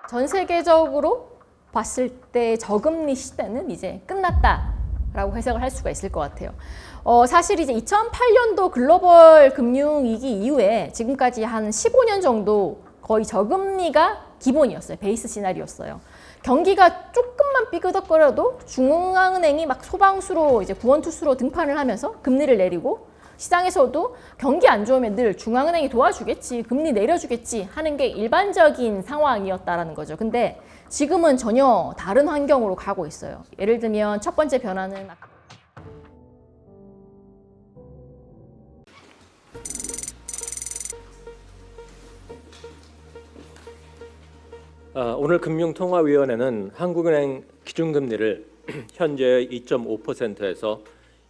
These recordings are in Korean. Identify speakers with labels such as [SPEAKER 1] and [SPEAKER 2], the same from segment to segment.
[SPEAKER 1] 전 세계적으로 봤을 때 저금리 시대는 이제 끝났다라고 해석을 할 수가 있을 것 같아요. 사실 이제 2008년도 글로벌 금융위기 이후에 지금까지 한 15년 정도 거의 저금리가 기본이었어요. 베이스 시나리오였어요. 경기가 조금만 삐그덕거려도 중앙은행이 막 소방수로 이제 구원투수로 등판을 하면서 금리를 내리고 시장에서도 경기 안 좋으면 늘 중앙은행이 도와주겠지, 금리 내려주겠지 하는 게 일반적인 상황이었다라는 거죠. 근데 지금은 전혀 다른 환경으로 가고 있어요. 예를 들면 첫 번째 변화는
[SPEAKER 2] 오늘 금융통화위원회는 한국은행 기준금리를 현재의 2.5%에서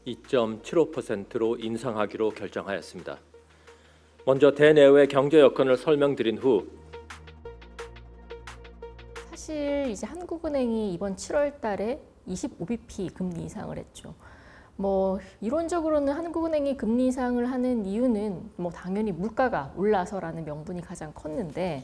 [SPEAKER 2] 2.75%로 인상하기로 결정하였습니다. 먼저 대내외 경제 여건을 설명드린 후
[SPEAKER 1] 사실 이제 한국은행이 이번 7월 달에 25bp 금리 인상을 했죠. 이론적으로는 한국은행이 금리 인상을 하는 이유는 당연히 물가가 올라서라는 명분이 가장 컸는데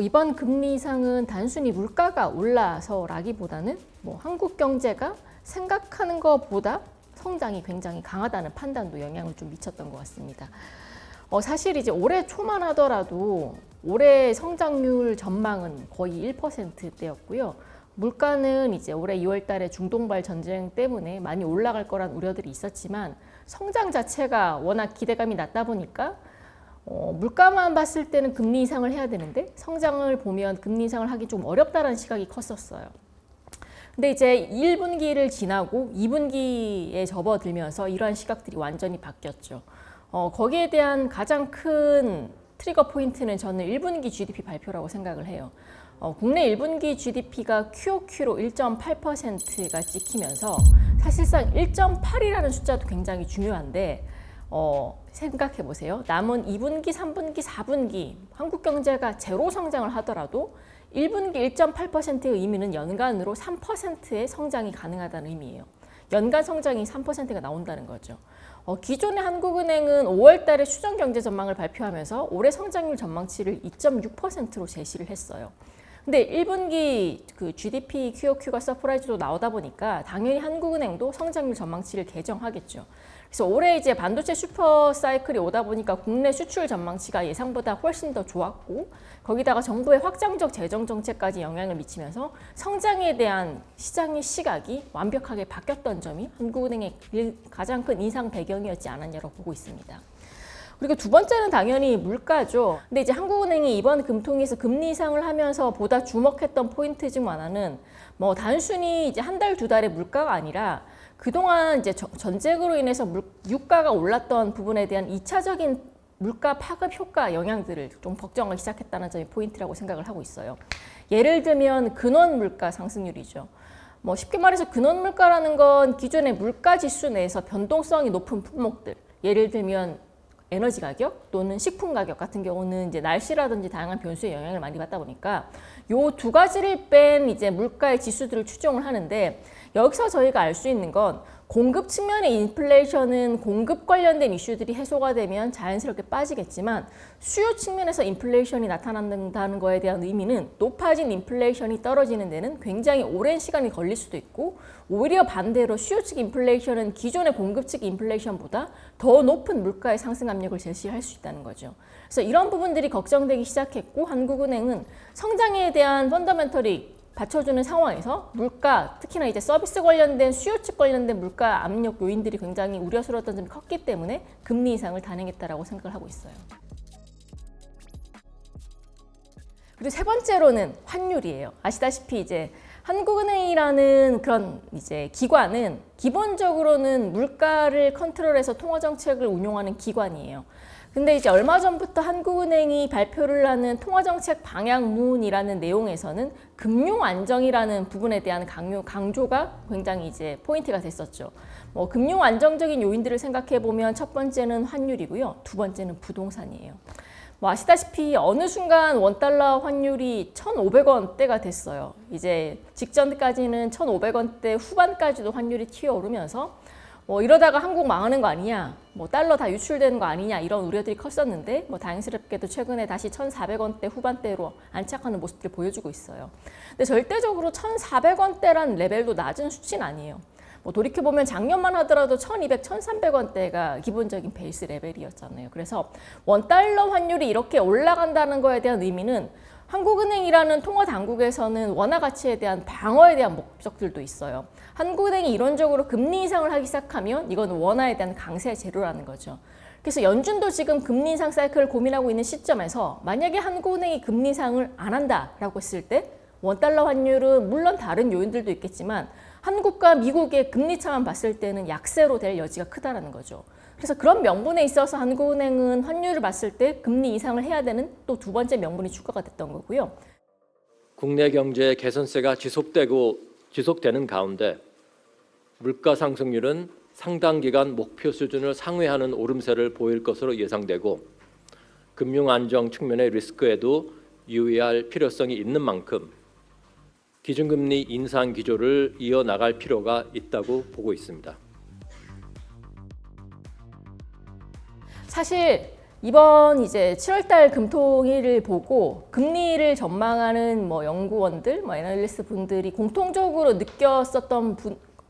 [SPEAKER 1] 이번 금리 인상은 단순히 물가가 올라서라기보다는 한국 경제가 생각하는 것보다 성장이 굉장히 강하다는 판단도 영향을 좀 미쳤던 것 같습니다. 사실 이제 올해 초만 하더라도 올해 성장률 전망은 거의 1%대였고요. 물가는 이제 올해 2월 달에 중동발 전쟁 때문에 많이 올라갈 거란 우려들이 있었지만 성장 자체가 워낙 기대감이 낮다 보니까 물가만 봤을 때는 금리 인상을 해야 되는데 성장을 보면 금리 인상을 하기 좀 어렵다는 시각이 컸었어요. 근데 이제 1분기를 지나고 2분기에 접어들면서 이러한 시각들이 완전히 바뀌었죠. 거기에 대한 가장 큰 트리거 포인트는 저는 1분기 GDP 발표라고 생각을 해요. 국내 1분기 GDP가 QOQ로 1.8%가 찍히면서 사실상 1.8이라는 숫자도 굉장히 중요한데 생각해 보세요. 남은 2분기, 3분기, 4분기 한국 경제가 제로 성장을 하더라도 1분기 1.8%의 의미는 연간으로 3%의 성장이 가능하다는 의미예요. 연간 성장이 3%가 나온다는 거죠. 기존의 한국은행은 5월 달에 수정 경제 전망을 발표하면서 올해 성장률 전망치를 2.6%로 제시를 했어요. 근데 1분기 그 GDP QOQ가 서프라이즈로 나오다 보니까 당연히 한국은행도 성장률 전망치를 개정하겠죠. 그래서 올해 이제 반도체 슈퍼 사이클이 오다 보니까 국내 수출 전망치가 예상보다 훨씬 더 좋았고 거기다가 정부의 확장적 재정 정책까지 영향을 미치면서 성장에 대한 시장의 시각이 완벽하게 바뀌었던 점이 한국은행의 가장 큰 인상 배경이었지 않았냐고 보고 있습니다. 그리고 두 번째는 당연히 물가죠. 근데 이제 한국은행이 이번 금통위에서 금리 인상을 하면서 보다 주목했던 포인트 중 하나는 단순히 이제 한 달, 두 달의 물가가 아니라 그동안 이제 전쟁으로 인해서 유가가 올랐던 부분에 대한 2차적인 물가 파급 효과 영향들을 좀 걱정을 시작했다는 점이 포인트라고 생각을 하고 있어요. 예를 들면 근원 물가 상승률이죠. 쉽게 말해서 근원 물가라는 건 기존의 물가 지수 내에서 변동성이 높은 품목들, 예를 들면 에너지 가격 또는 식품 가격 같은 경우는 이제 날씨라든지 다양한 변수에 영향을 많이 받다 보니까 요 두 가지를 뺀 이제 물가의 지수들을 추정을 하는데 여기서 저희가 알 수 있는 건 공급 측면의 인플레이션은 공급 관련된 이슈들이 해소가 되면 자연스럽게 빠지겠지만 수요 측면에서 인플레이션이 나타난다는 거에 대한 의미는 높아진 인플레이션이 떨어지는 데는 굉장히 오랜 시간이 걸릴 수도 있고 오히려 반대로 수요 측 인플레이션은 기존의 공급 측 인플레이션보다 더 높은 물가의 상승 압력을 제시할 수 있다는 거죠. 그래서 이런 부분들이 걱정되기 시작했고 한국은행은 성장에 대한 펀더멘털이 받쳐주는 상황에서 물가, 특히나 이제 서비스 관련된 수요 측 관련된 물가 압력 요인들이 굉장히 우려스러웠던 점이 컸기 때문에 금리 인상을 단행했다라고 생각을 하고 있어요. 그리고 세 번째로는 환율이에요. 아시다시피 이제 한국은행이라는 그런 이제 기관은 기본적으로는 물가를 컨트롤해서 통화 정책을 운용하는 기관이에요. 근데 이제 얼마 전부터 한국은행이 발표를 하는 통화정책 방향문이라는 내용에서는 금융 안정이라는 부분에 대한 강조가 굉장히 이제 포인트가 됐었죠. 금융 안정적인 요인들을 생각해 보면 첫 번째는 환율이고요. 두 번째는 부동산이에요. 아시다시피 어느 순간 원달러 환율이 1,500원대가 됐어요. 이제 직전까지는 1,500원대 후반까지도 환율이 튀어오르면서 뭐 이러다가 한국 망하는 거 아니냐, 뭐 달러 다 유출되는 거 아니냐 이런 우려들이 컸었는데 뭐 다행스럽게도 최근에 다시 1,400원대 후반대로 안착하는 모습들을 보여주고 있어요. 근데 절대적으로 1,400원대란 레벨도 낮은 수치는 아니에요. 뭐 돌이켜보면 작년만 하더라도 1,200, 1,300원대가 기본적인 베이스 레벨이었잖아요. 그래서 원달러 환율이 이렇게 올라간다는 거에 대한 의미는 한국은행이라는 통화 당국에서는 원화 가치에 대한 방어에 대한 목적들도 있어요. 한국은행이 이론적으로 금리 인상을 하기 시작하면 이건 원화에 대한 강세 재료라는 거죠. 그래서 연준도 지금 금리 인상 사이클을 고민하고 있는 시점에서 만약에 한국은행이 금리 인상을 안 한다라고 했을 때 원달러 환율은 물론 다른 요인들도 있겠지만 한국과 미국의 금리 차만 봤을 때는 약세로 될 여지가 크다라는 거죠. 그래서 그런 명분에 있어서 한국은행은 환율을 봤을 때 금리 인상을 해야 되는 또 두 번째 명분이 추가가 됐던 거고요.
[SPEAKER 2] 국내 경제의 개선세가 지속되는 가운데 물가 상승률은 상당 기간 목표 수준을 상회하는 오름세를 보일 것으로 예상되고 금융 안정 측면의 리스크에도 유의할 필요성이 있는 만큼 기준금리 인상 기조를 이어나갈 필요가 있다고 보고 있습니다.
[SPEAKER 1] 사실 이번 이제 7월달 금통위를 보고 금리를 전망하는 뭐 연구원들, 뭐 애널리스트 분들이 공통적으로 느꼈었던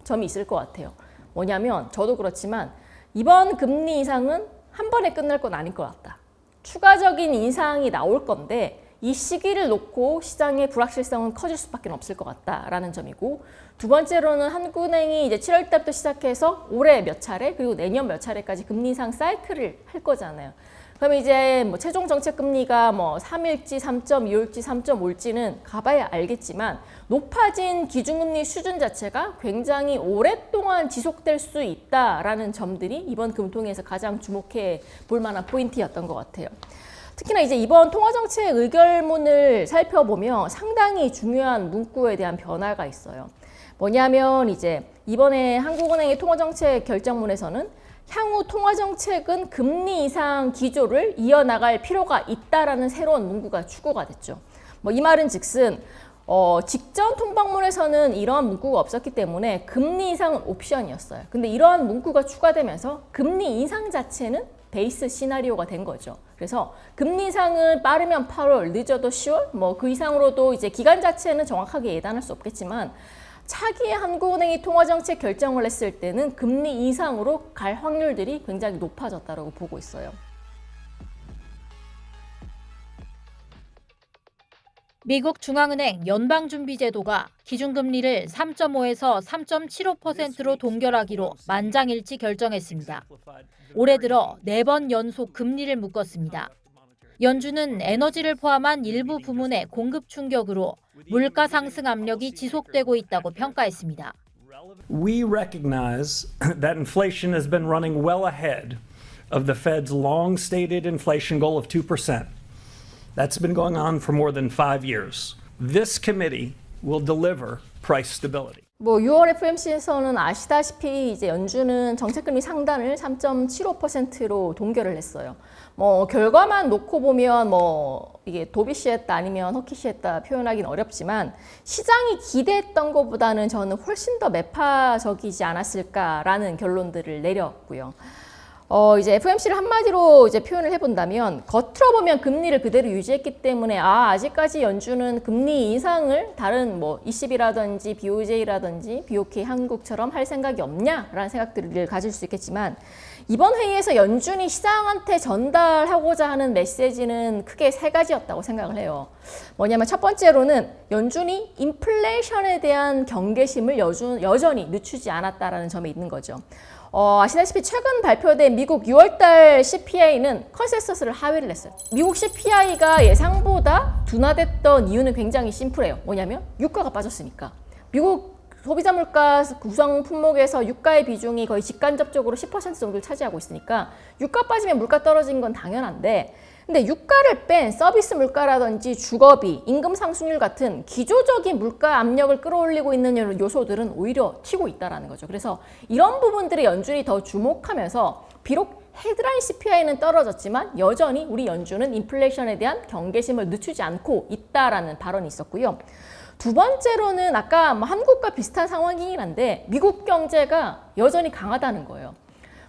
[SPEAKER 1] 점이 있을 것 같아요. 뭐냐면 저도 그렇지만 이번 금리 인상은 한 번에 끝날 건 아닐 것 같다. 추가적인 인상이 나올 건데 이 시기를 놓고 시장의 불확실성은 커질 수밖에 없을 것 같다라는 점이고, 두 번째로는 한국은행이 이제 7월 달부터 시작해서 올해 몇 차례 그리고 내년 몇 차례까지 금리 인상 사이클을 할 거잖아요. 그럼 이제 뭐 최종 정책 금리가 뭐 3일지 3.25일지 3.5일지는 가봐야 알겠지만 높아진 기준금리 수준 자체가 굉장히 오랫동안 지속될 수 있다라는 점들이 이번 금통위에서 가장 주목해 볼 만한 포인트였던 것 같아요. 특히나 이제 이번 통화정책 의결문을 살펴보면 상당히 중요한 문구에 대한 변화가 있어요. 뭐냐면 이제 이번에 한국은행의 통화정책 결정문에서는 향후 통화정책은 금리 인상 기조를 이어나갈 필요가 있다라는 새로운 문구가 추가가 됐죠. 뭐 이 말은 즉슨 직전 통방문에서는 이러한 문구가 없었기 때문에 금리 인상은 옵션이었어요. 근데 이러한 문구가 추가되면서 금리 인상 자체는 베이스 시나리오가 된 거죠. 그래서 금리 인상은 빠르면 8월, 늦어도 10월, 뭐 그 이상으로도 이제 기간 자체는 정확하게 예단할 수 없겠지만 차기에 한국은행이 통화정책 결정을 했을 때는 금리 인상으로 갈 확률들이 굉장히 높아졌다고 보고 있어요.
[SPEAKER 3] 미국 중앙은행 연방준비제도가 기준금리를 3.5에서 3.75%로 동결하기로 만장일치 결정했습니다. 올해 들어 4번 연속 금리를 묶었습니다. 연준은 에너지를 포함한 일부 부문의 공급 충격으로 물가 상승 압력이 지속되고 있다고 평가했습니다.
[SPEAKER 4] We recognize that inflation has been running well ahead of the Fed's long-stated inflation goal of 2%. That's been going on for more than 5 years. This committee will deliver price stability.
[SPEAKER 1] 뭐 6월 FOMC에서는 아시다시피 이제 연준은 정책금리 상단을 3.75%로 동결을 했어요. 뭐 결과만 놓고 보면 뭐 이게 도비시했다 아니면 허키시했다 표현하기는 어렵지만 시장이 기대했던 것보다는 저는 훨씬 더 매파적이지 않았을까라는 결론들을 내렸고요. 이제 FOMC를 한마디로 이제 표현을 해본다면 겉으로 보면 금리를 그대로 유지했기 때문에 아직까지 연준은 금리 인상을 다른 뭐 ECB라든지 BOJ라든지 BOK 한국처럼 할 생각이 없냐라는 생각들을 가질 수 있겠지만 이번 회의에서 연준이 시장한테 전달하고자 하는 메시지는 크게 3가지였다고 생각을 해요. 뭐냐면 첫 번째로는 연준이 인플레이션에 대한 경계심을 여전히 늦추지 않았다라는 점에 있는 거죠. 아시다시피 최근 발표된 미국 6월달 CPI는 컨센서스를 하회를 했어요. 미국 CPI가 예상보다 둔화됐던 이유는 굉장히 심플해요. 뭐냐면 유가가 빠졌으니까. 미국 소비자 물가 구성 품목에서 유가의 비중이 거의 직간접적으로 10% 정도를 차지하고 있으니까 유가 빠지면 물가 떨어진 건 당연한데 근데 유가를 뺀 서비스 물가라든지 주거비, 임금 상승률 같은 기조적인 물가 압력을 끌어올리고 있는 요소들은 오히려 튀고 있다는 거죠. 그래서 이런 부분들에 연준이 더 주목하면서 비록 헤드라인 CPI는 떨어졌지만 여전히 우리 연준은 인플레이션에 대한 경계심을 늦추지 않고 있다라는 발언이 있었고요. 두 번째로는 아까 뭐 한국과 비슷한 상황이긴 한데 미국 경제가 여전히 강하다는 거예요.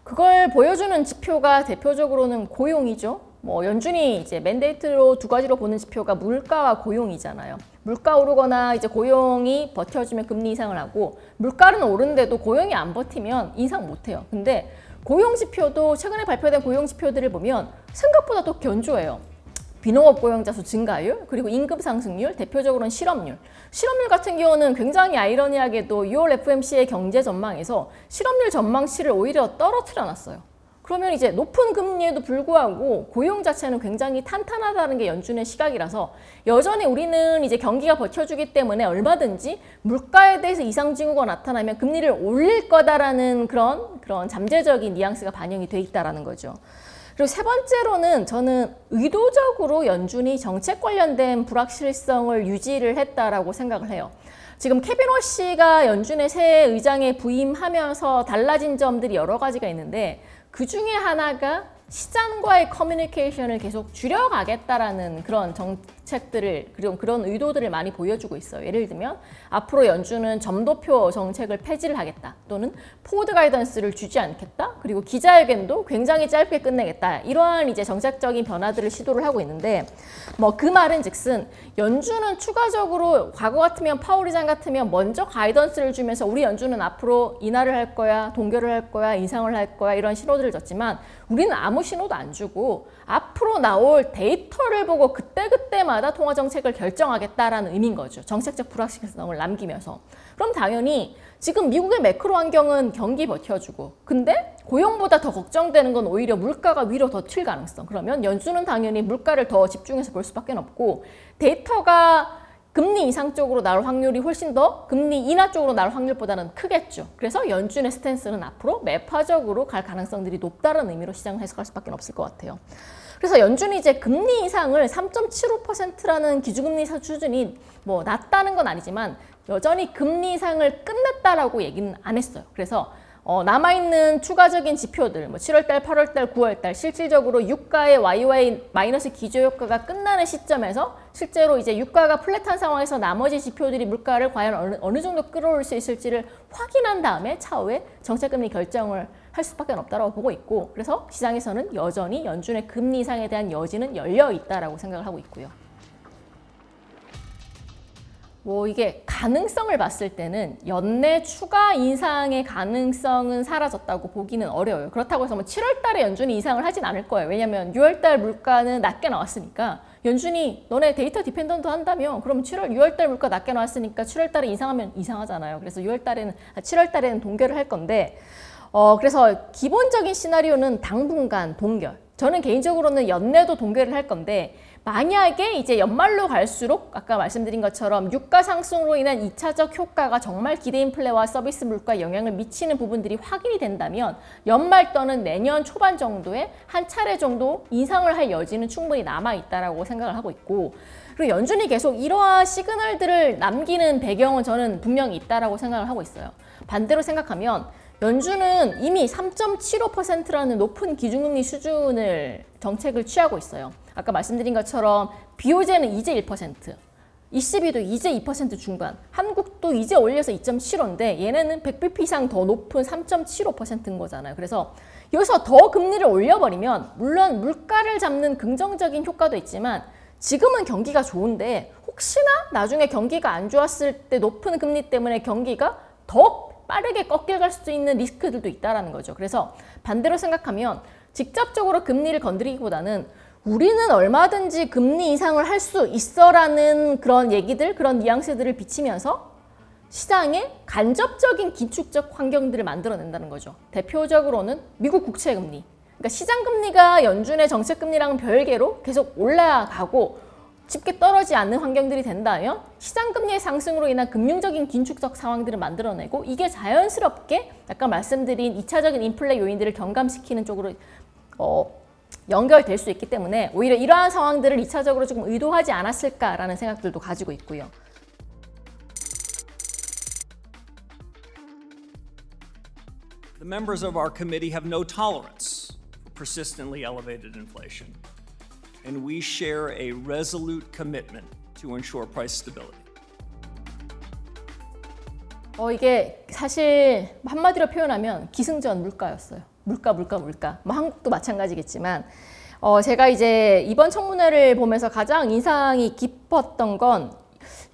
[SPEAKER 1] 그걸 보여주는 지표가 대표적으로는 고용이죠. 뭐 연준이 이제 맨데이트로 두 가지로 보는 지표가 물가와 고용이잖아요. 물가 오르거나 이제 고용이 버텨주면 금리 인상을 하고, 물가는 오르는데도 고용이 안 버티면 인상 못 해요. 근데 고용 지표도 최근에 발표된 고용 지표들을 보면 생각보다 더 견조해요. 비농업 고용자 수 증가율, 그리고 임금 상승률, 대표적으로는 실업률. 실업률 같은 경우는 굉장히 아이러니하게도 6월 FOMC의 경제 전망에서 실업률 전망치를 오히려 떨어뜨려 놨어요. 그러면 이제 높은 금리에도 불구하고 고용 자체는 굉장히 탄탄하다는 게 연준의 시각이라서 여전히 우리는 이제 경기가 버텨주기 때문에 얼마든지 물가에 대해서 이상 징후가 나타나면 금리를 올릴 거다라는 그런 잠재적인 뉘앙스가 반영이 돼 있다라는 거죠. 그리고 세 번째로는 저는 의도적으로 연준이 정책 관련된 불확실성을 유지를 했다라고 생각을 해요. 지금 케빈 워시가 연준의 새 의장에 부임하면서 달라진 점들이 여러 가지가 있는데, 그 중에 하나가 시장과의 커뮤니케이션을 계속 줄여가겠다라는 그런 정책들을, 그리고 그런 의도들을 많이 보여주고 있어요. 예를 들면 앞으로 연준은 점도표 정책을 폐지를 하겠다, 또는 포워드 가이던스를 주지 않겠다, 그리고 기자회견도 굉장히 짧게 끝내겠다, 이러한 이제 정책적인 변화들을 시도를 하고 있는데, 뭐 그 말은즉슨 연준은 추가적으로 과거 같으면 파월 의장 같으면 먼저 가이던스를 주면서 우리 연준은 앞으로 인하를 할 거야, 동결을 할 거야, 인상을 할 거야, 이런 신호들을 줬지만 우리는 아무 신호도 안 주고 앞으로 나올 데이터를 보고 그때그때마다 통화 정책을 결정하겠다라는 의미인 거죠. 정책적 불확실성을 남기면서. 그럼 당연히 지금 미국의 매크로 환경은 경기 버텨주고, 근데 고용보다 더 걱정되는 건 오히려 물가가 위로 더 튈 가능성. 그러면 연준은 당연히 물가를 더 집중해서 볼 수밖에 없고, 데이터가 금리 인상 쪽으로 나올 확률이 훨씬 더 금리 인하 쪽으로 나올 확률보다는 크겠죠. 그래서 연준의 스탠스는 앞으로 매파적으로 갈 가능성들이 높다는 의미로 시장을 해석할 수밖에 없을 것 같아요. 그래서 연준이 이제 금리 인상을 3.75%라는 기준금리 수준이 뭐 낮다는 건 아니지만 여전히 금리 인상을 끝냈다라고 얘기는 안 했어요. 그래서 남아있는 추가적인 지표들, 뭐 7월달, 8월달, 9월달 실질적으로 유가의 YY 마이너스 기저효과가 끝나는 시점에서 실제로 이제 유가가 플랫한 상황에서 나머지 지표들이 물가를 과연 어느 정도 끌어올릴 수 있을지를 확인한 다음에 차후에 정책금리 결정을 할 수밖에 없다고 보고 있고, 그래서 시장에서는 여전히 연준의 금리 인상에 대한 여지는 열려 있다라고 생각을 하고 있고요. 뭐 이게 가능성을 봤을 때는 연내 추가 인상의 가능성은 사라졌다고 보기는 어려워요. 그렇다고 해서 뭐 7월 달에 연준이 인상을 하진 않을 거예요. 왜냐하면 6월 달 물가는 낮게 나왔으니까, 연준이 너네 데이터 디펜던트 한다며 그럼 6월 달 물가 낮게 나왔으니까 7월 달에 인상하면 이상하잖아요. 그래서 7월 달에는 동결을 할 건데, 그래서 기본적인 시나리오는 당분간 동결. 저는 개인적으로는 연내도 동결을 할 건데, 만약에 이제 연말로 갈수록 아까 말씀드린 것처럼 유가 상승으로 인한 2차적 효과가 정말 기대 인플레와 서비스 물가에 영향을 미치는 부분들이 확인이 된다면 연말 또는 내년 초반 정도에 한 차례 정도 인상을 할 여지는 충분히 남아있다라고 생각을 하고 있고, 그리고 연준이 계속 이러한 시그널들을 남기는 배경은 저는 분명히 있다라고 생각을 하고 있어요. 반대로 생각하면 연준은 이미 3.75%라는 높은 기준금리 수준을 정책을 취하고 있어요. 아까 말씀드린 것처럼 BOJ는 이제 1%, ECB도 이제 2% 중반, 한국도 이제 올려서 2.75인데 얘네는 100bp 이상 더 높은 3.75%인 거잖아요. 그래서 여기서 더 금리를 올려버리면 물론 물가를 잡는 긍정적인 효과도 있지만 지금은 경기가 좋은데 혹시나 나중에 경기가 안 좋았을 때 높은 금리 때문에 경기가 더 빠르게 꺾여갈 수 있는 리스크들도 있다는 거죠. 그래서 반대로 생각하면 직접적으로 금리를 건드리기보다는 우리는 얼마든지 금리 인상을 할 수 있어라는 그런 얘기들, 그런 뉘앙스들을 비치면서 시장에 간접적인 긴축적 환경들을 만들어낸다는 거죠. 대표적으로는 미국 국채 금리. 그러니까 시장 금리가 연준의 정책 금리랑은 별개로 계속 올라가고 쉽게 떨어지지 않는 환경들이 된다면 시장 금리의 상승으로 인한 금융적인 긴축적 상황들을 만들어내고, 이게 자연스럽게 아까 말씀드린 2차적인 인플레 요인들을 경감시키는 쪽으로 연결될 수 있기 때문에 오히려 이러한 상황들을 2차적으로 조금 의도하지 않았을까라는 생각들도 가지고 있고요.
[SPEAKER 5] The members of our committee have no tolerance for persistently elevated inflation, and we share a resolute commitment to ensure price stability.
[SPEAKER 1] 이게 사실 한마디로 표현하면 기승전 물가였어요. 물가. 뭐 한국도 마찬가지겠지만 제가 이제 이번 청문회를 보면서 가장 인상이 깊었던 건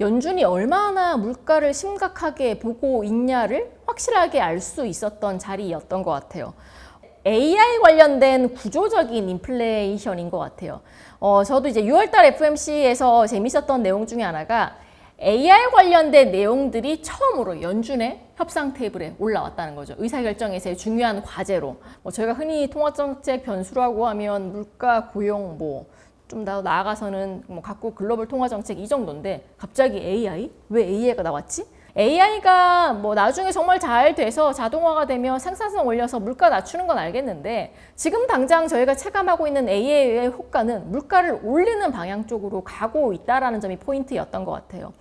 [SPEAKER 1] 연준이 얼마나 물가를 심각하게 보고 있냐를 확실하게 알 수 있었던 자리였던 것 같아요. AI 관련된 구조적인 인플레이션인 것 같아요. 저도 이제 6월달 FOMC에서 재밌었던 내용 중에 하나가 AI 관련된 내용들이 처음으로 연준의 협상 테이블에 올라왔다는 거죠. 의사결정에서의 중요한 과제로. 저희가 흔히 통화정책 변수라고 하면 물가, 고용, 좀 더 나아가서는 각국 글로벌 통화정책 이 정도인데 갑자기 AI? 왜 AI가 나왔지? AI가 나중에 정말 잘 돼서 자동화가 되면 생산성 올려서 물가 낮추는 건 알겠는데 지금 당장 저희가 체감하고 있는 AI의 효과는 물가를 올리는 방향 쪽으로 가고 있다는 점이 포인트였던 것 같아요.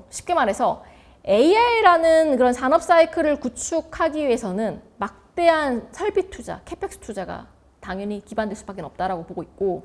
[SPEAKER 1] 쉽게 말해서 AI라는 그런 산업 사이클을 구축하기 위해서는 막대한 설비 투자, 캐펙스 투자가 당연히 기반될 수밖에 없다라고 보고 있고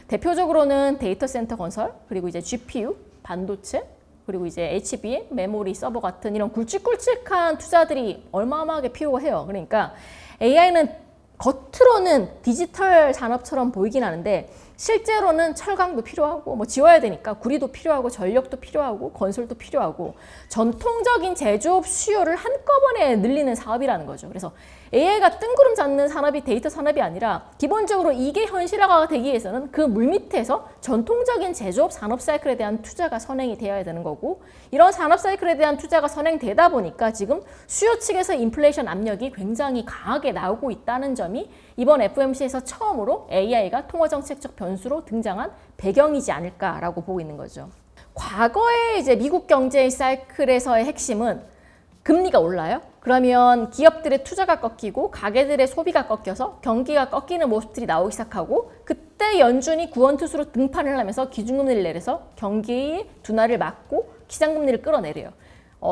[SPEAKER 1] 대표적으로는 데이터 센터 건설, 그리고 이제 GPU, 반도체, 그리고 이제 HBM, 메모리, 서버 같은 이런 굵직굵직한 투자들이 어마어마하게 필요해요. 그러니까 AI는 겉으로는 디지털 산업처럼 보이긴 하는데 실제로는 철강도 필요하고 지어야 되니까 구리도 필요하고 전력도 필요하고 건설도 필요하고 전통적인 제조업 수요를 한꺼번에 늘리는 사업이라는 거죠. 그래서 AI가 뜬구름 잡는 산업이 데이터 산업이 아니라 기본적으로 이게 현실화가 되기 위해서는 그 물밑에서 전통적인 제조업 산업 사이클에 대한 투자가 선행이 되어야 되는 거고 이런 산업 사이클에 대한 투자가 선행되다 보니까 지금 수요 측에서 인플레이션 압력이 굉장히 강하게 나오고 있다는 점이 이번 FOMC에서 처음으로 AI가 통화정책적 변수로 등장한 배경이지 않을까라고 보고 있는 거죠. 과거에 이제 미국 경제의 사이클에서의 핵심은 금리가 올라요. 그러면 기업들의 투자가 꺾이고 가게들의 소비가 꺾여서 경기가 꺾이는 모습들이 나오기 시작하고 그때 연준이 구원투수로 등판을 하면서 기준금리를 내려서 경기의 둔화를 막고 기장금리를 끌어내려요.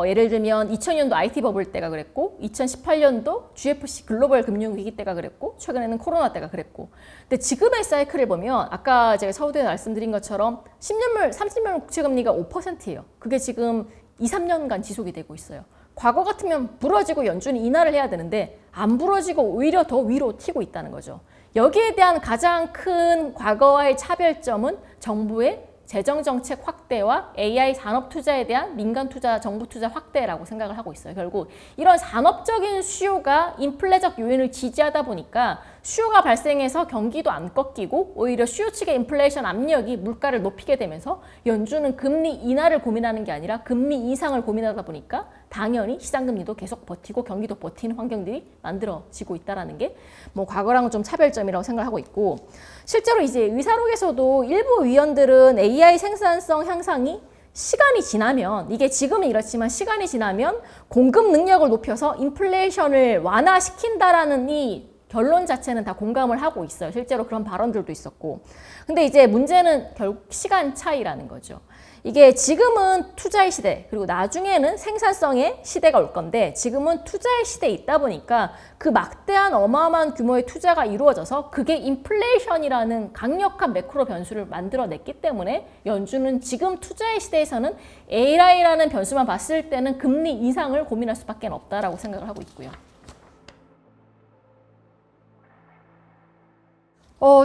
[SPEAKER 1] 예를 들면 2000년도 IT 버블 때가 그랬고 2018년도 GFC 글로벌 금융위기 때가 그랬고 최근에는 코로나 때가 그랬고 근데 지금의 사이클을 보면 아까 제가 서두에 말씀드린 것처럼 10년물, 30년물 국채금리가 5%예요. 그게 지금 2, 3년간 지속이 되고 있어요. 과거 같으면 부러지고 연준이 인하를 해야 되는데 안 부러지고 오히려 더 위로 튀고 있다는 거죠. 여기에 대한 가장 큰 과거와의 차별점은 정부의 재정정책 확대와 AI 산업 투자에 대한 민간 투자, 정부 투자 확대라고 생각을 하고 있어요. 결국 이런 산업적인 수요가 인플레적 요인을 지지하다 보니까 수요가 발생해서 경기도 안 꺾이고 오히려 수요 측의 인플레이션 압력이 물가를 높이게 되면서 연준은 금리 인하를 고민하는 게 아니라 금리 인상을 고민하다 보니까 당연히 시장금리도 계속 버티고 경기도 버티는 환경들이 만들어지고 있다는 게 과거랑은 좀 차별점이라고 생각하고 있고 실제로 이제 의사록에서도 일부 위원들은 AI 생산성 향상이 시간이 지나면 이게 지금은 이렇지만 시간이 지나면 공급 능력을 높여서 인플레이션을 완화시킨다라는 이 결론 자체는 다 공감을 하고 있어요. 실제로 그런 발언들도 있었고. 근데 이제 문제는 결국 시간 차이라는 거죠. 이게 지금은 투자의 시대, 그리고 나중에는 생산성의 시대가 올 건데 지금은 투자의 시대에 있다 보니까 그 막대한 어마어마한 규모의 투자가 이루어져서 그게 인플레이션이라는 강력한 매크로 변수를 만들어냈기 때문에 연준은 지금 투자의 시대에서는 AI라는 변수만 봤을 때는 금리 인상을 고민할 수밖에 없다라고 생각을 하고 있고요.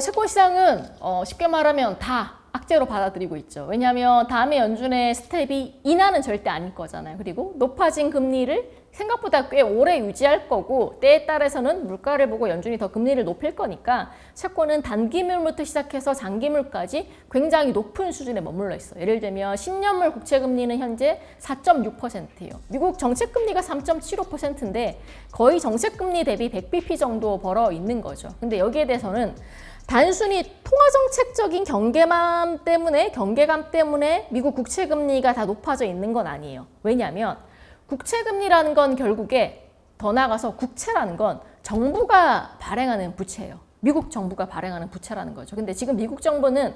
[SPEAKER 1] 채권시장은 쉽게 말하면 다 악재로 받아들이고 있죠. 왜냐하면 다음에 연준의 스텝이 인하는 절대 아닐 거잖아요. 그리고 높아진 금리를 생각보다 꽤 오래 유지할 거고 때에 따라서는 물가를 보고 연준이 더 금리를 높일 거니까 채권은 단기물부터 시작해서 장기물까지 굉장히 높은 수준에 머물러 있어요. 예를 들면 10년물 국채금리는 현재 4.6%예요. 미국 정책금리가 3.75%인데 거의 정책금리 대비 100bp 정도 벌어 있는 거죠. 근데 여기에 대해서는 단순히 통화정책적인 경계감 때문에 미국 국채금리가 다 높아져 있는 건 아니에요. 왜냐하면 국채금리라는 건 결국에 더 나아가서 국채라는 건 정부가 발행하는 부채예요. 미국 정부가 발행하는 부채라는 거죠. 근데 지금 미국 정부는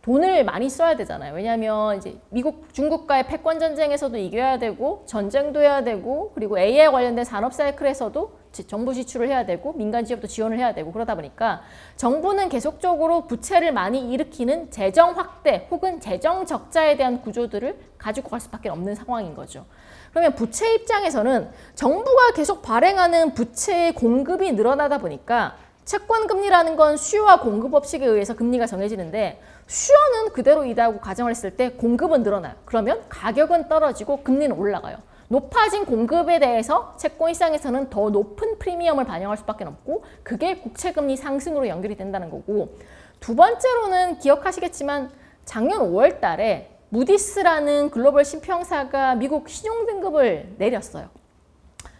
[SPEAKER 1] 돈을 많이 써야 되잖아요. 왜냐하면 이제 미국, 중국과의 패권 전쟁에서도 이겨야 되고 전쟁도 해야 되고 그리고 AI 관련된 산업 사이클에서도 정부 지출을 해야 되고 민간 기업도 지원을 해야 되고 그러다 보니까 정부는 계속적으로 부채를 많이 일으키는 재정 확대 혹은 재정 적자에 대한 구조들을 가지고 갈 수밖에 없는 상황인 거죠. 그러면 부채 입장에서는 정부가 계속 발행하는 부채의 공급이 늘어나다 보니까 채권 금리라는 건 수요와 공급 법칙에 의해서 금리가 정해지는데 수요는 그대로 이다고 가정을 했을 때 공급은 늘어나요. 그러면 가격은 떨어지고 금리는 올라가요. 높아진 공급에 대해서 채권 시장에서는 더 높은 프리미엄을 반영할 수밖에 없고 그게 국채금리 상승으로 연결이 된다는 거고 두 번째로는 기억하시겠지만 작년 5월 달에 무디스라는 글로벌 신평사가 미국 신용등급을 내렸어요.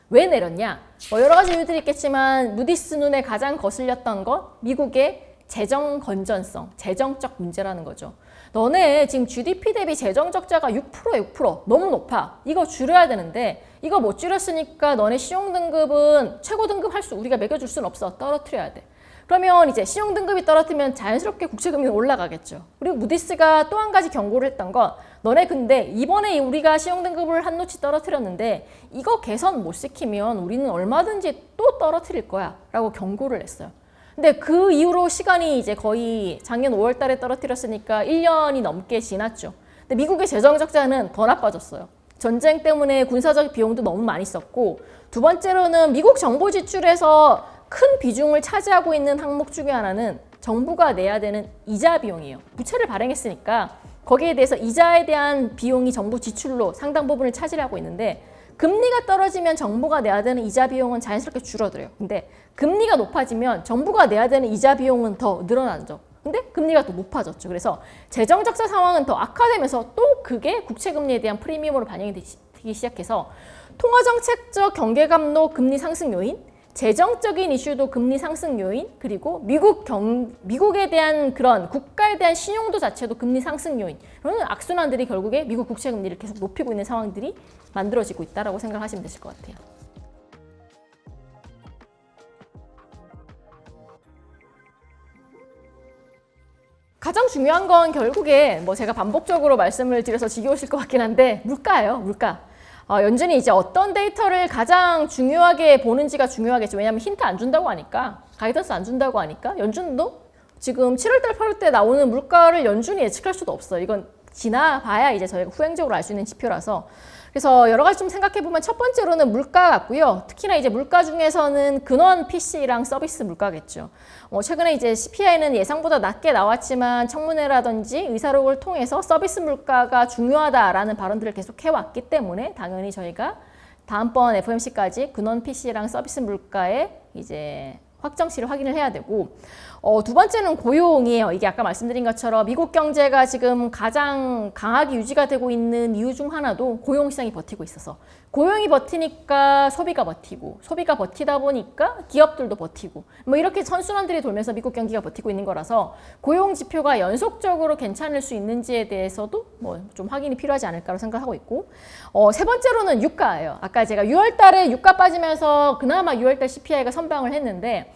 [SPEAKER 1] 왜 내렸냐? 여러 가지 이유들이 있겠지만 무디스 눈에 가장 거슬렸던 건 미국의 재정 건전성, 재정적 문제라는 거죠. 너네 지금 GDP 대비 재정 적자가 6% 너무 높아. 이거 줄여야 되는데 이거 못 줄였으니까 너네 신용등급은 최고 등급 우리가 매겨줄 수는 없어. 떨어뜨려야 돼. 그러면 이제 신용등급이 떨어뜨리면 자연스럽게 국채금리는 올라가겠죠. 그리고 무디스가 또 한 가지 경고를 했던 건 너네 근데 이번에 우리가 신용등급을 한 노치 떨어뜨렸는데 이거 개선 못 시키면 우리는 얼마든지 또 떨어뜨릴 거야 라고 경고를 했어요. 근데 그 이후로 시간이 이제 거의 작년 5월 달에 떨어뜨렸으니까 1년이 넘게 지났죠. 근데 미국의 재정 적자는 더 나빠졌어요. 전쟁 때문에 군사적 비용도 너무 많이 썼고 두 번째로는 미국 정부 지출에서 큰 비중을 차지하고 있는 항목 중에 하나는 정부가 내야 되는 이자 비용이에요. 부채를 발행했으니까 거기에 대해서 이자에 대한 비용이 정부 지출로 상당 부분을 차지하고 있는데 금리가 떨어지면 정부가 내야 되는 이자 비용은 자연스럽게 줄어들어요. 근데 금리가 높아지면 정부가 내야 되는 이자 비용은 더 늘어나죠. 근데 금리가 또 높아졌죠. 그래서 재정 적자 상황은 더 악화되면서 또 그게 국채 금리에 대한 프리미엄으로 반영이 되기 시작해서 통화 정책적 경계 감로 금리 상승 요인, 재정적인 이슈도 금리 상승 요인, 그리고 미국에 대한 그런 국가에 대한 신용도 자체도 금리 상승 요인. 이런 악순환들이 결국에 미국 국채 금리를 계속 높이고 있는 상황들이 만들어지고 있다라고 생각하시면 되실 것 같아요. 가장 중요한 건 결국에 제가 반복적으로 말씀을 드려서 지겨우실 것 같긴 한데 물가예요, 물가. 연준이 이제 어떤 데이터를 가장 중요하게 보는지가 중요하겠죠. 왜냐하면 힌트 안 준다고 하니까, 가이던스 안 준다고 하니까 연준도 지금 7월달, 8월달 나오는 물가를 연준이 예측할 수도 없어요. 이건 지나봐야 이제 저희가 후행적으로 알 수 있는 지표라서. 그래서 여러 가지 좀 생각해 보면 첫 번째로는 물가 같고요. 특히나 이제 물가 중에서는 근원 PC랑 서비스 물가겠죠. 최근에 이제 CPI는 예상보다 낮게 나왔지만 청문회라든지 의사록을 통해서 서비스 물가가 중요하다라는 발언들을 계속 해왔기 때문에 당연히 저희가 다음번 FOMC까지 근원 PC랑 서비스 물가의 이제 확정치를 확인을 해야 되고 두 번째는 고용이에요. 이게 아까 말씀드린 것처럼 미국 경제가 지금 가장 강하게 유지가 되고 있는 이유 중 하나도 고용 시장이 버티고 있어서 고용이 버티니까 소비가 버티고 소비가 버티다 보니까 기업들도 버티고 이렇게 선순환들이 돌면서 미국 경기가 버티고 있는 거라서 고용 지표가 연속적으로 괜찮을 수 있는지에 대해서도 좀 확인이 필요하지 않을까로 생각하고 있고 세 번째로는 유가예요. 아까 제가 6월 달에 유가 빠지면서 그나마 6월 달 CPI가 선방을 했는데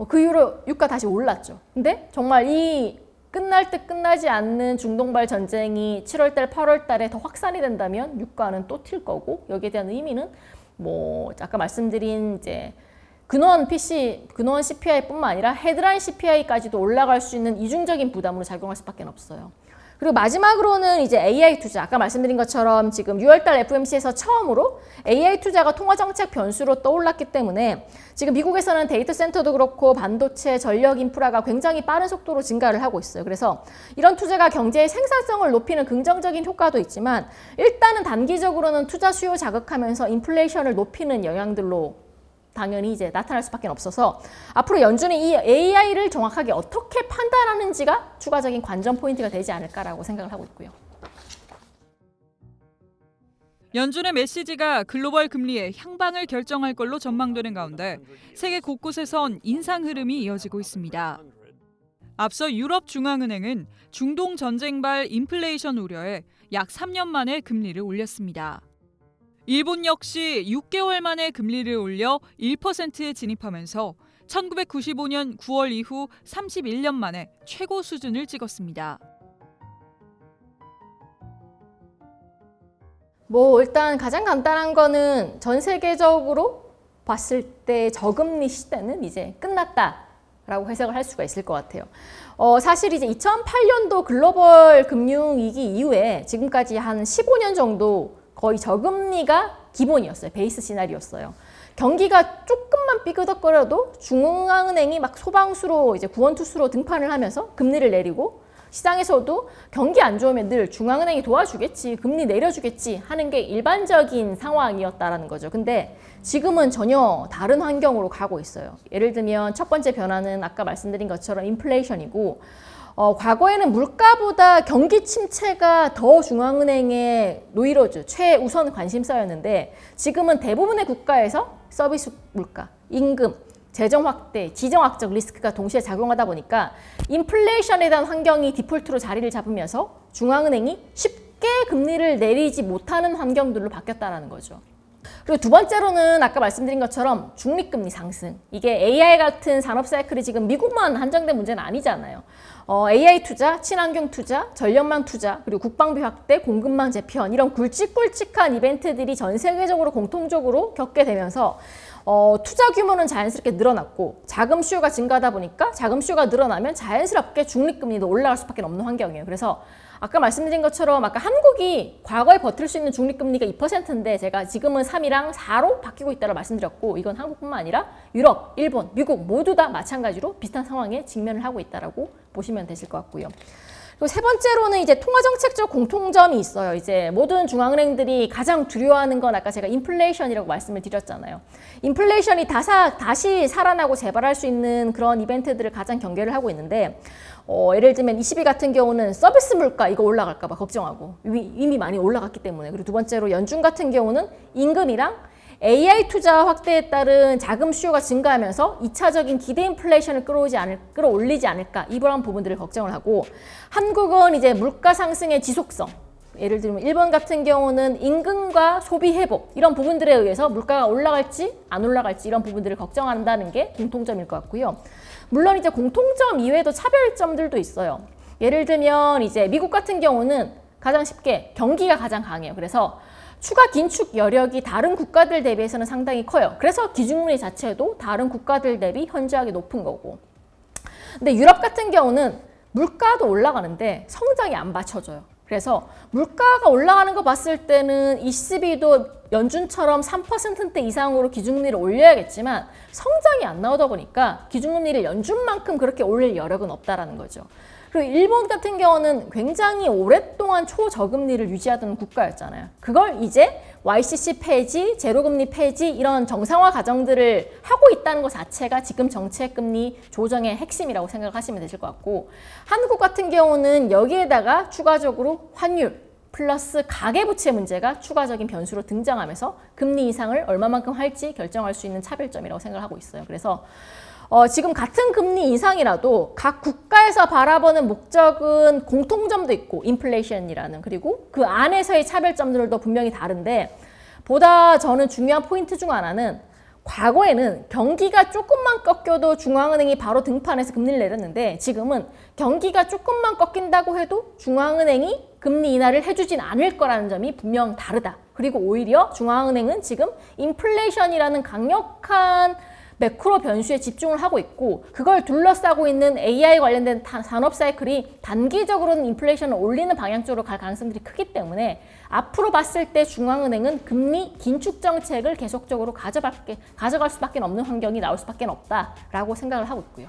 [SPEAKER 1] 그 이후로 유가 다시 올랐죠. 근데 정말 이 끝날 듯 끝나지 않는 중동발 전쟁이 7월달, 8월달에 더 확산이 된다면 유가는 또 튈 거고 여기에 대한 의미는 아까 말씀드린 이제 근원 CPI뿐만 아니라 헤드라인 CPI까지도 올라갈 수 있는 이중적인 부담으로 작용할 수밖에 없어요. 그리고 마지막으로는 이제 AI 투자. 아까 말씀드린 것처럼 지금 6월달 FOMC에서 처음으로 AI 투자가 통화정책 변수로 떠올랐기 때문에 지금 미국에서는 데이터 센터도 그렇고 반도체, 전력 인프라가 굉장히 빠른 속도로 증가를 하고 있어요. 그래서 이런 투자가 경제의 생산성을 높이는 긍정적인 효과도 있지만 일단은 단기적으로는 투자 수요 자극하면서 인플레이션을 높이는 영향들로 당연히 이제 나타날 수밖에 없어서 앞으로 연준이 이 AI를 정확하게 어떻게 판단하는지가 추가적인 관전 포인트가 되지 않을까라고 생각을 하고 있고요.
[SPEAKER 6] 연준의 메시지가 글로벌 금리의 향방을 결정할 걸로 전망되는 가운데 세계 곳곳에선 인상 흐름이 이어지고 있습니다. 앞서 유럽 중앙은행은 중동 전쟁발 인플레이션 우려에 약 3년 만에 금리를 올렸습니다. 일본 역시 6개월 만에 금리를 올려 1%에 진입하면서 1995년 9월 이후 31년 만에 최고 수준을 찍었습니다.
[SPEAKER 1] 일단 가장 간단한 거는 전 세계적으로 봤을 때 저금리 시대는 이제 끝났다라고 해석을 할 수가 있을 것 같아요. 사실 이제 2008년도 글로벌 금융위기 이후에 지금까지 한 15년 정도 거의 저금리가 기본이었어요. 베이스 시나리오였어요. 경기가 조금만 삐그덕거려도 중앙은행이 막 소방수로 이제 구원투수로 등판을 하면서 금리를 내리고 시장에서도 경기 안 좋으면 늘 중앙은행이 도와주겠지, 금리 내려주겠지 하는 게 일반적인 상황이었다라는 거죠. 근데 지금은 전혀 다른 환경으로 가고 있어요. 예를 들면 첫 번째 변화는 아까 말씀드린 것처럼 인플레이션이고 과거에는 물가보다 경기 침체가 더 중앙은행의 노이로즈, 최우선 관심사였는데 지금은 대부분의 국가에서 서비스 물가, 임금, 재정 확대, 지정학적 리스크가 동시에 작용하다 보니까 인플레이션에 대한 환경이 디폴트로 자리를 잡으면서 중앙은행이 쉽게 금리를 내리지 못하는 환경들로 바뀌었다는 거죠. 그리고 두 번째로는 아까 말씀드린 것처럼 중립금리 상승. 이게 AI 같은 산업 사이클이 지금 미국만 한정된 문제는 아니잖아요. AI 투자, 친환경 투자, 전력망 투자, 그리고 국방비 확대, 공급망 재편 이런 굵직굵직한 이벤트들이 전 세계적으로 공통적으로 겪게 되면서 투자 규모는 자연스럽게 늘어났고 자금 수요가 증가하다 보니까 자금 수요가 늘어나면 자연스럽게 중립금리도 올라갈 수밖에 없는 환경이에요. 그래서 아까 말씀드린 것처럼 아까 한국이 과거에 버틸 수 있는 중립금리가 2%인데 제가 지금은 3이랑 4로 바뀌고 있다고 말씀드렸고 이건 한국뿐만 아니라 유럽, 일본, 미국 모두 다 마찬가지로 비슷한 상황에 직면을 하고 있다라고 보시면 되실 것 같고요. 그리고 세 번째로는 이제 통화정책적 공통점이 있어요. 이제 모든 중앙은행들이 가장 두려워하는 건 아까 제가 인플레이션이라고 말씀을 드렸잖아요. 인플레이션이 다시 살아나고 재발할 수 있는 그런 이벤트들을 가장 경계를 하고 있는데 예를 들면 22 같은 경우는 서비스 물가 이거 올라갈까 봐 걱정하고 이미 많이 올라갔기 때문에 그리고 두 번째로 연준 같은 경우는 임금이랑 AI 투자 확대에 따른 자금 수요가 증가하면서 2차적인 기대 인플레이션을 끌어올리지 않을까 이런 부분들을 걱정을 하고 한국은 이제 물가 상승의 지속성 예를 들면 일본 같은 경우는 임금과 소비 회복 이런 부분들에 의해서 물가가 올라갈지 안 올라갈지 이런 부분들을 걱정한다는 게 공통점일 것 같고요. 물론 이제 공통점 이외에도 차별점들도 있어요. 예를 들면 이제 미국 같은 경우는 가장 쉽게 경기가 가장 강해요. 그래서 추가 긴축 여력이 다른 국가들 대비해서는 상당히 커요. 그래서 기준금리 자체도 다른 국가들 대비 현저하게 높은 거고. 근데 유럽 같은 경우는 물가도 올라가는데 성장이 안 받쳐줘요. 그래서 물가가 올라가는 거 봤을 때는 ECB도 연준처럼 3%대 이상으로 기준금리를 올려야겠지만 성장이 안 나오다 보니까 기준금리를 연준만큼 그렇게 올릴 여력은 없다라는 거죠. 그리고 일본 같은 경우는 굉장히 오랫동안 초저금리를 유지하던 국가였잖아요. 그걸 이제 YCC 폐지, 제로금리 폐지 이런 정상화 과정들을 하고 있다는 것 자체가 지금 정책금리 조정의 핵심이라고 생각하시면 되실 것 같고 한국 같은 경우는 여기에다가 추가적으로 환율 플러스 가계부채 문제가 추가적인 변수로 등장하면서 금리 인상을 얼마만큼 할지 결정할 수 있는 차별점이라고 생각하고 있어요. 그래서 지금 같은 금리 인상이라도 각 국가에서 바라보는 목적은 공통점도 있고 인플레이션이라는 그리고 그 안에서의 차별점들도 분명히 다른데 보다 저는 중요한 포인트 중 하나는 과거에는 경기가 조금만 꺾여도 중앙은행이 바로 등판해서 금리를 내렸는데 지금은 경기가 조금만 꺾인다고 해도 중앙은행이 금리 인하를 해주진 않을 거라는 점이 분명 다르다. 그리고 오히려 중앙은행은 지금 인플레이션이라는 강력한 매크로 변수에 집중을 하고 있고 그걸 둘러싸고 있는 AI 관련된 산업 사이클이 단기적으로는 인플레이션을 올리는 방향 쪽으로 갈 가능성들이 크기 때문에 앞으로 봤을 때 중앙은행은 금리 긴축 정책을 계속적으로 가져갈 수밖에 없는 환경이 나올 수밖에 없다라고 생각을 하고 있고요.